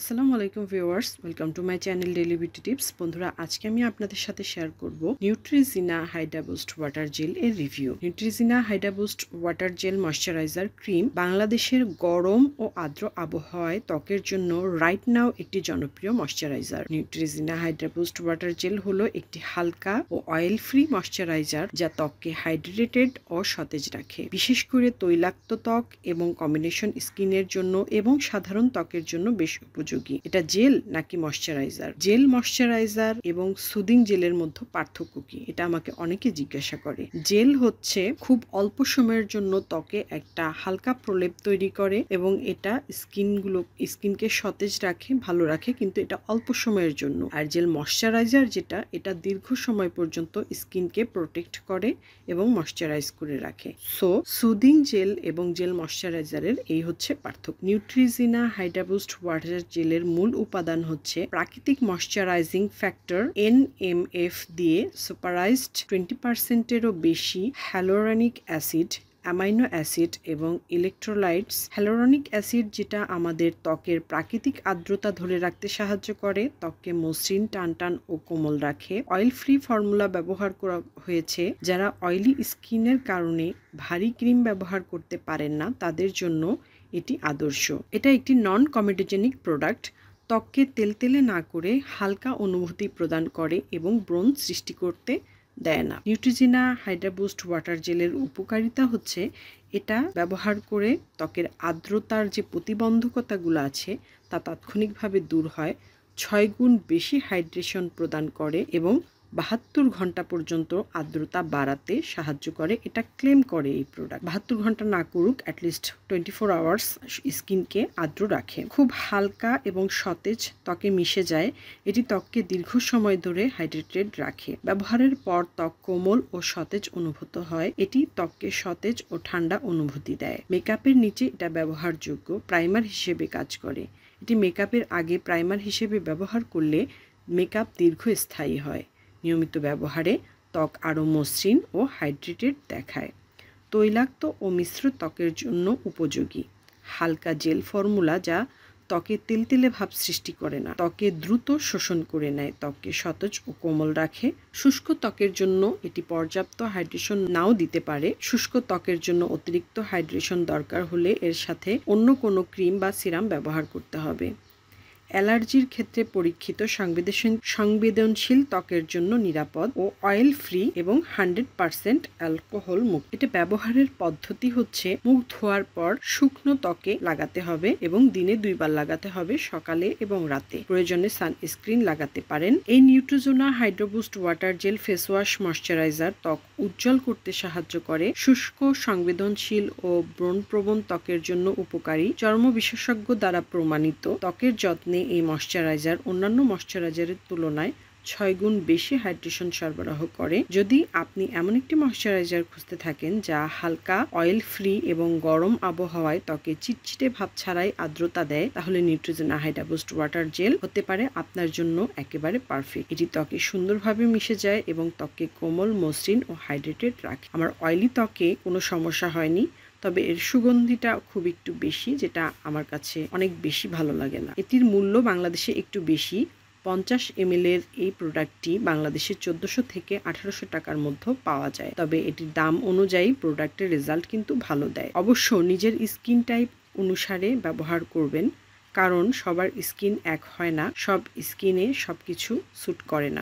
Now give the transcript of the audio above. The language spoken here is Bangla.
আসসালামু আলাইকুম viewers, welcome to my channel daily beauty tips. বন্ধুরা, আজকে আমি আপনাদের সাথে শেয়ার করব Neutrogena hydro boost water gel এর review. Neutrogena hydro boost water gel moisturiser cream বাংলাদেশের গরম ও আর্দ্র আবহাওয়ায় ত্বকের জন্য রাইট নাও একটি জনপ্রিয় moisturiser. Neutrogena hydro boost water jail হলো একটি হালকা ও অয়েল ফ্রি ময়শ্চারাইজার যা ত্বককে হাইড্রেটেড ও সতেজ রাখে, বিশেষ করে তৈলাক্ত ত্বক এবং কম্বিনেশন স্কিনের জন্য এবং সাধারণ ত্বকের জন্য বেশ উপযোগী। এটা জেল নাকি ময়শ্চারাইজার? জেল, ময়শ্চারাইজার এবং সুদিং জেলের মধ্যে পার্থক্য কি? এটা আমাকে অনেকে জিজ্ঞাসা করে। জেল হচ্ছে খুব অল্প সময়ের জন্য ত্বকে একটা হালকা প্রলেপ তৈরি করে এবং এটা স্কিনকে সতেজ রাখে, ভালো রাখে, কিন্তু এটা অল্প সময়ের জন্য। আর জেল ময়শ্চারাইজার যেটা, এটা দীর্ঘ সময় পর্যন্ত স্কিনকে প্রোটেক্ট করে এবং ময়শ্চারাইজ করে রাখে। সো সুদিং জেল এবং জেল ময়শ্চারাইজারের এই হচ্ছে পার্থক্য। নিউট্রিজিনা হাইড্রা বুস্ট ওয়াটার জেলের মূল উপাদান হচ্ছে প্রাকৃতিক ময়শ্চারাইজিং ফ্যাক্টর NMF দিয়ে সুপারাইজড 20%-এরও বেশি হ্যালোরানিক অ্যাসিড, অ্যামাইনো অ্যাসিড এবং ইলেকট্রোলাইটস। হ্যালোরনিক অ্যাসিড যেটা আমাদের ত্বকের প্রাকৃতিক আর্দ্রতা ধরে রাখতে সাহায্য করে, ত্বককে মসৃণ, টানটান ও কোমল রাখে। অয়েল ফ্রি ফর্মুলা ব্যবহার করা হয়েছে। যারা অয়েলি স্কিনের কারণে ভারী ক্রিম ব্যবহার করতে পারেন না, তাদের জন্য এটি আদর্শ। এটা একটি নন কমেডোজেনিক প্রোডাক্ট, ত্বককে তেলতেলে না করে হালকা অনুভূতি প্রদান করে এবং ব্রণ সৃষ্টি করতে দেয় না। নিউট্রিজিনা হাইড্রা বুস্ট ওয়াটার জেলের উপকারিতা হচ্ছে এটা ব্যবহার করে ত্বকের আর্দ্রতার যে প্রতিবন্ধকতাগুলো আছে তা তাৎক্ষণিকভাবে দূর হয়, 6 গুণ বেশি হাইড্রেশন প্রদান করে এবং 72 ঘন্টা পর্যন্ত আর্দ্রতা বাড়াতে সাহায্য করে। এটা ক্লেম করে এই প্রোডাক্ট 72 ঘন্টা না করুক, অ্যাটলিস্ট 24 আওয়ার্স স্কিনকে আর্দ্র রাখে। খুব হালকা এবং সতেজ ত্বকে মিশে যায়। এটি ত্বককে দীর্ঘ সময় ধরে হাইড্রেটেড রাখে। ব্যবহারের পর ত্বক কোমল ও সতেজ অনুভূত হয়। এটি ত্বককে সতেজ ও ঠান্ডা অনুভূতি দেয়। মেকআপের নিচে এটা ব্যবহারযোগ্য প্রাইমার হিসেবে কাজ করে। এটি মেকআপের আগে প্রাইমার হিসেবে ব্যবহার করলে মেকআপ দীর্ঘস্থায়ী হয়। নিয়মিত ব্যবহারে ত্বক আরও মসৃণ ও হাইড্রেটেড দেখায়। তৈলাক্ত ও মিশ্র ত্বকের জন্য উপযোগী। হালকা জেল ফর্মুলা যা ত্বকে তেলতেলে ভাব সৃষ্টি করে না, ত্বকে দ্রুত শোষণ করে নেয়, ত্বককে সতেজ ও কোমল রাখে। শুষ্ক ত্বকের জন্য এটি পর্যাপ্ত হাইড্রেশন নাও দিতে পারে। শুষ্ক ত্বকের জন্য অতিরিক্ত হাইড্রেশন দরকার হলে এর সাথে অন্য কোনো ক্রিম বা সিরাম ব্যবহার করতে হবে। অ্যালার্জির ক্ষেত্রে পরীক্ষিত, সংবেদনশীল ত্বকের জন্য নিরাপদ ও অয়েল ফ্রি এবং 100% অ্যালকোহল মুক্ত। এটা ব্যবহারের পদ্ধতি হচ্ছে মুখ ধোয়ার পর শুকনো ত্বকে লাগাতে হবে এবং দিনে 2 বার লাগাতে হবে, সকালে এবং রাতে। প্রয়োজনে সানস্ক্রিন লাগাতে পারেন। এই Neutrogena hydro boost water jail face wash moisturiser ত্বক উজ্জ্বল করতে সাহায্য করে। শুষ্ক, সংবেদনশীল ও ব্রণপ্রবণ ত্বকের জন্য উপকারী। চর্ম বিশেষজ্ঞ দ্বারা প্রমাণিত। ত্বকের যত্নে এই ময়শ্চারাইজার অন্যান্য ময়শ্চারাইজারের তুলনায় 6 গুণ বেশি হাইড্রেশন সরবরাহ করে। যদি আপনি এমন একটি ময়শ্চারাইজার খুঁজতে থাকেন যা হালকা, অয়েল ফ্রি এবং গরম আবহাওয়ায় ত্বকে চিটচিটে ভাব ছাড়াই আর্দ্রতা দেয়, তাহলে Neutrogena hydro boost water jail হতে পারে আপনার জন্য একেবারে পারফেক্ট। এটি ত্বকে সুন্দরভাবে মিশে যায় এবং ত্বককে কোমল, মসৃণ ও হাইড্রেটেড রাখে। আমার অয়েলি ত্বকে কোনো সমস্যা হয়নি, তবে এর সুগন্ধিটা খুব একটু বেশি, যেটা আমার কাছে অনেক বেশি ভালো লাগে না। এটির মূল্য বাংলাদেশে একটু বেশি। 50 ml এর এই প্রোডাক্টটি বাংলাদেশে 1400 থেকে 1800 টাকার মধ্যে পাওয়া যায়। তবে এটির দাম অনুযায়ী প্রোডাক্টের রেজাল্ট কিন্তু ভালো দেয়। অবশ্য নিজের স্কিন টাইপ অনুসারে ব্যবহার করবেন, কারণ সবার স্কিন এক হয় না, সব স্কিনে সবকিছু স্যুট করে না।